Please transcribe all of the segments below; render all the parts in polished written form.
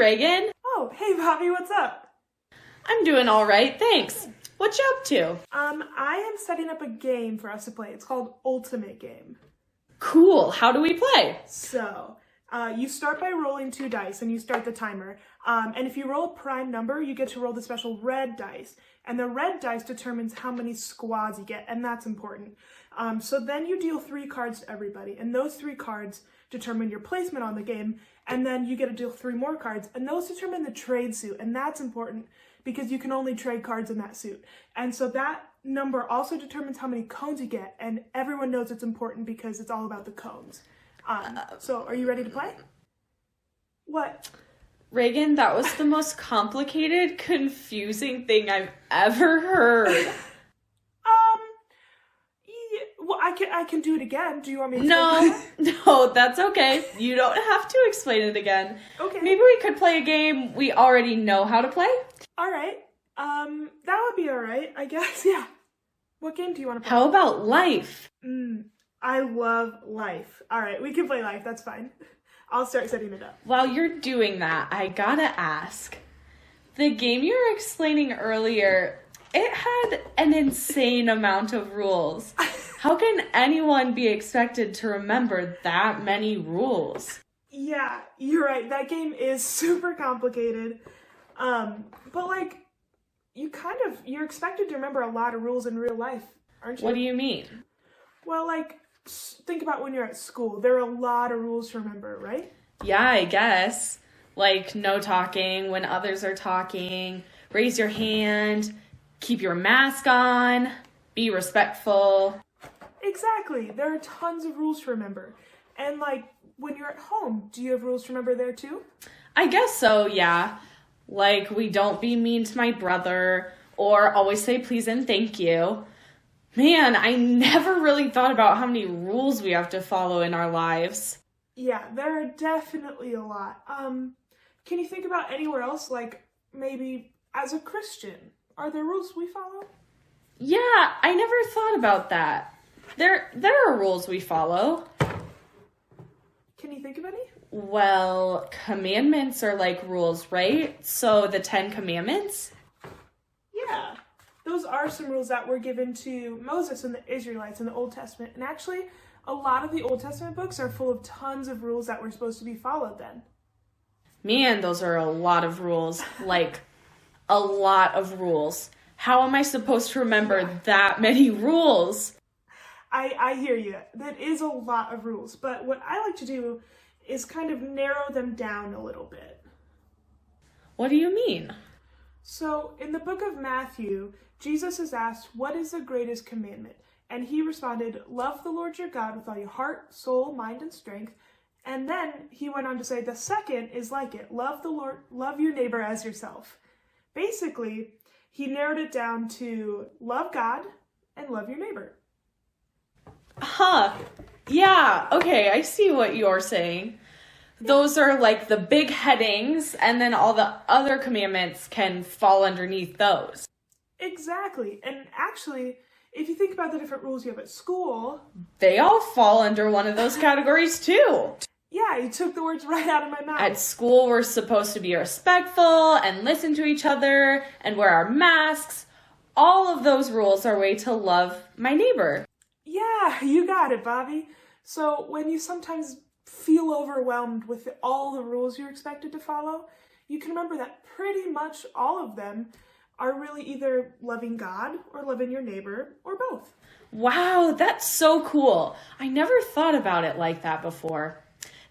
Reagan. Oh, hey Bobby, what's up? I'm doing all right, thanks. What you up to? I am setting up a game for us to play. It's called Ultimate Game. Cool, how do we play? So, you start by rolling 2 dice and you start the timer. And if you roll a prime number, you get to roll the special red dice. And the red dice determines how many squads you get, and that's important. So then you deal 3 cards to everybody, and those 3 cards determine your placement on the game, and then you get to deal 3 more cards, and those determine the trade suit, and that's important because you can only trade cards in that suit. And so that number also determines how many cones you get, and everyone knows it's important because it's all about the cones. So are you ready to play? What? Reagan, that was the most complicated, confusing thing I've ever heard. Well, I can do it again. Do you want me to? No, that's okay. You don't have to explain it again. Okay. Maybe we could play a game we already know how to play? All right. That would be all right, I guess. Yeah. What game do you want to play? How about Life? I love Life. All right, we can play Life. That's fine. I'll start setting it up. While you're doing that, I gotta ask. The game you were explaining earlier, it had an insane amount of rules. How can anyone be expected to remember that many rules? Yeah, you're right. That game is super complicated. But like, you're expected to remember a lot of rules in real life, aren't you? What do you mean? Well, like, think about when you're at school. There are a lot of rules to remember, right? Yeah, I guess. Like, no talking when others are talking, raise your hand, keep your mask on, be respectful. Exactly. There are tons of rules to remember. And like, when you're at home, do you have rules to remember there too? I guess so, yeah. Like, we don't be mean to my brother, or always say please and thank you. Man, I never really thought about how many rules we have to follow in our lives. Yeah, there are definitely a lot. Can you think about anywhere else, like maybe as a Christian? Are there rules we follow? Yeah, I never thought about that. There are rules we follow. Can you think of any? Well, commandments are like rules, right? So the 10 Commandments? Yeah. Those are some rules that were given to Moses and the Israelites in the Old Testament. And actually, a lot of the Old Testament books are full of tons of rules that were supposed to be followed then. Man, those are a lot of rules. Like, a lot of rules. How am I supposed to remember that many rules? I hear you. That is a lot of rules. But what I like to do is kind of narrow them down a little bit. What do you mean? So, in the book of Matthew, Jesus is asked, what is the greatest commandment? And he responded, love the Lord your God with all your heart, soul, mind, and strength. And then he went on to say, the second is like it. Love the Lord, love your neighbor as yourself. Basically, he narrowed it down to love God and love your neighbor. Huh. Yeah, okay, I see what you're saying. Those are like the big headings, and then all the other commandments can fall underneath those. Exactly. And actually, if you think about the different rules you have at school, they all fall under one of those categories too. Yeah, you took the words right out of my mouth. At school, we're supposed to be respectful and listen to each other and wear our masks. All of those rules are a way to love my neighbor. Yeah, you got it, Bobby. So when you sometimes feel overwhelmed with all the rules you're expected to follow, you can remember that pretty much all of them are really either loving God or loving your neighbor or both. Wow, that's so cool. I never thought about it like that before.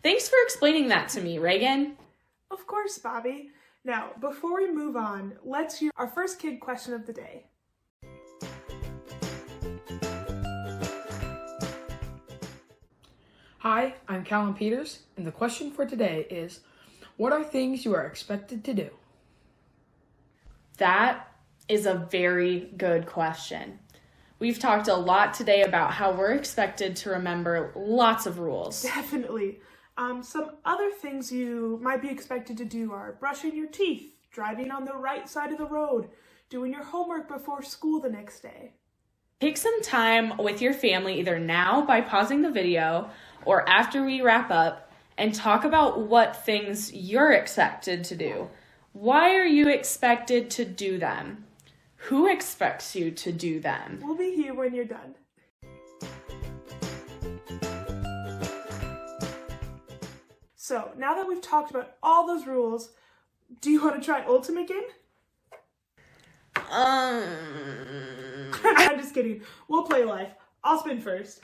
Thanks for explaining that to me, Reagan. Of course, Bobby. Now, before we move on, let's hear our first kid question of the day. Hi, I'm Callum Peters, and the question for today is, what are things you are expected to do? That is a very good question. We've talked a lot today about how we're expected to remember lots of rules. Definitely. Some other things you might be expected to do are brushing your teeth, driving on the right side of the road, doing your homework before school the next day. Take some time with your family either now by pausing the video or after we wrap up and talk about what things you're expected to do. Why are you expected to do them? Who expects you to do them? We'll be here when you're done. So, now that we've talked about all those rules, do you want to try Ultimate Game? I'm just kidding. We'll play live. I'll spin first.